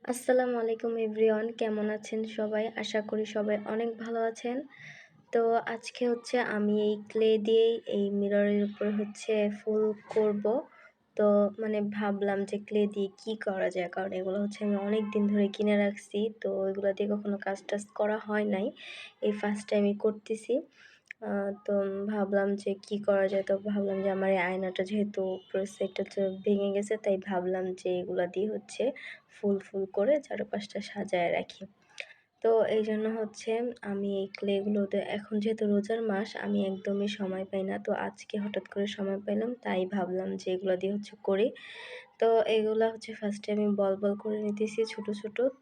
আসসালামু আলাইকুম এভরিওয়ান, কেমন আছেন সবাই? আশা করি সবাই অনেক ভালো আছেন। তো আজকে হচ্ছে আমি এই ক্লে দিয়েই এই মিররের উপর হচ্ছে ফুল করব। তো ভাবলাম যে ক্লে দিয়ে কি করা যায়, কারণ এগুলো হচ্ছে আমি অনেক দিন ধরে কিনে রাখছি। তো এগুলো দিয়ে কখনো কাজ করা হয় নাই, এই ফার্স্ট টাইমই করতেছি। তো ভাবলাম যে কি করা যায়, তো ভাবলাম যে আমার এই আয়নাটা যেহেতু উপরের সাইডটা ভেঙে গেছে, তাই ভাবলাম যে এগুলা দিয়ে হচ্ছে ফুল করে চারপাশটা সাজায় রাখি। তো এইজন্য হচ্ছে আমি এই ক্লেগুলোতে, এখন যেহেতু রোজার মাস আমি একদমই সময় পাই না, তো আজকে হঠাৎ করে সময় পাইলাম, তাই ভাবলাম যে এগুলো দিয়ে হচ্ছে করি। তো এগুলা হচ্ছে ফার্স্টে আমি বল করে নিতেছি ছোট।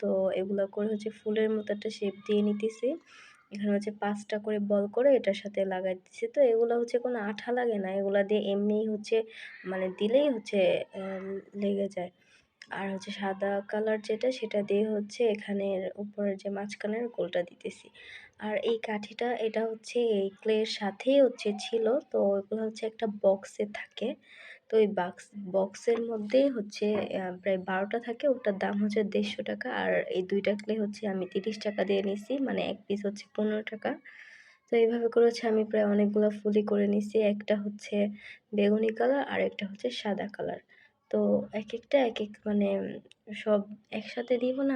তো এগুলা করে হচ্ছে ফুলের মতো একটা শেপ দিয়ে নিতেছি। এখানে হচ্ছে ৫ টা করে বল করে এটার সাথে লাগাই দিচ্ছি। তো এগুলা হচ্ছে কোনো আঠা লাগে না, এগুলা দিয়ে এমনিই হচ্ছে দিলেই হচ্ছে লেগে যায়। আর হচ্ছে সাদা কালার যেটা, সেটা দিয়ে হচ্ছে এখানের উপরের যে মাঝখানের গোলটা দিতেছি। আর এই কাঠিটা এটা হচ্ছে এই ক্লের সাথেই হচ্ছে ছিল। তো এগুলো হচ্ছে একটা বক্সে থাকে। তো এই বক্সের মধ্যেই হচ্ছে প্রায় ১২টা থাকে। ওটার দাম হচ্ছে ১৫০ টাকা। আর এই ২ টা ক্লে হচ্ছে আমি ৩০ টাকা দিয়ে নিছি। মানে ১ পিস হচ্ছে ১৫ টাকা। তো এইভাবে করে হচ্ছে আমি প্রায় অনেকগুলো ফুলই করে নিছি। একটা হচ্ছে বেগুনি কালার, আরেকটা হচ্ছে সাদা কালার। তো একেকটা একেক সব একসাথে দিব না,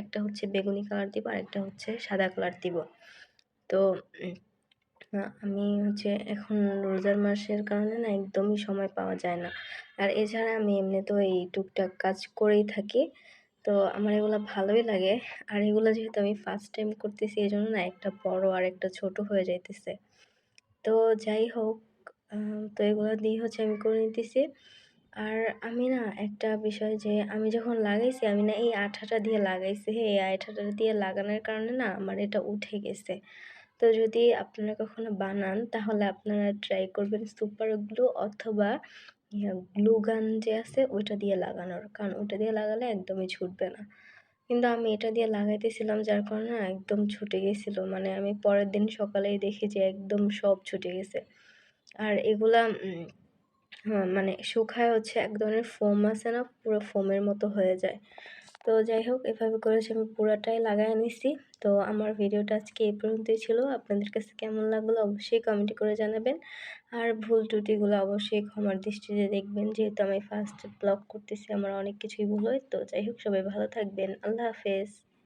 একটা হচ্ছে বেগুনি কালার দিব, আরেকটা হচ্ছে সাদা কালার দিব। তো আমি হচ্ছে এখন রোজার মাসের কারণে না একদমই সময় পাওয়া যায় না। আর এছাড়া আমি এমনিতেও এই টুকটাক কাজ করেই থাকি। তো আমার এগুলা ভালোই লাগে। আর এগুলা যেহেতু আমি ফার্স্ট টাইম করতেছি, এজন্য না একটা বড় আর একটা ছোট হয়ে যাইতেছে। তো যাই হোক, তো এগুলা দিয়ে হচ্ছে আমি করে নিতেছি। আর আমি না একটা বিষয় যে আমি যখন লাগাইছি, আমি না এই আঠাটা দিয়ে লাগাইছি, হ্যাঁ, এই আঠাটা দিয়ে লাগানোর কারণে না আমার এটা উঠে গেছে। তো যদি আপনারা কখনো বানান, তাহলে আপনারা ট্রাই করবেন সুপার গ্লু অথবা গ্লু গান যে আছে ওইটা দিয়ে লাগানোর। কারণ ওইটা দিয়ে লাগালে একদমই ছুটবে না। কিন্তু আমি এটা দিয়ে লাগাইতেছিলাম, যার কারণে না একদম ছুটে গেছিল। আমি পরের দিন সকালেই দেখি যে একদম সব ছুটে গেছে। আর এগুলা শুকায় হচ্ছে এক ধরনের ফোম আছে না? পুরো ফোমের মতো হয়ে যায়। তো যাই হোক, এভাবে করে হচ্ছে আমি পুরাটাই লাগায় নিছি। তো আমার ভিডিওটা আজকে এই পর্যন্তই ছিল। আপনাদের কাছে কেমন লাগলো অবশ্যই কমেন্টে করে জানাবেন। আর ভুল ত্রুটিগুলো অবশ্যই ক্ষমার দৃষ্টিতে দেখবেন। যেহেতু আমি ফার্স্ট ব্লগ করতেছি, আমার অনেক কিছুই ভুল হয়। তো যাই হোক, সবাই ভালো থাকবেন। আল্লাহ হাফেজ।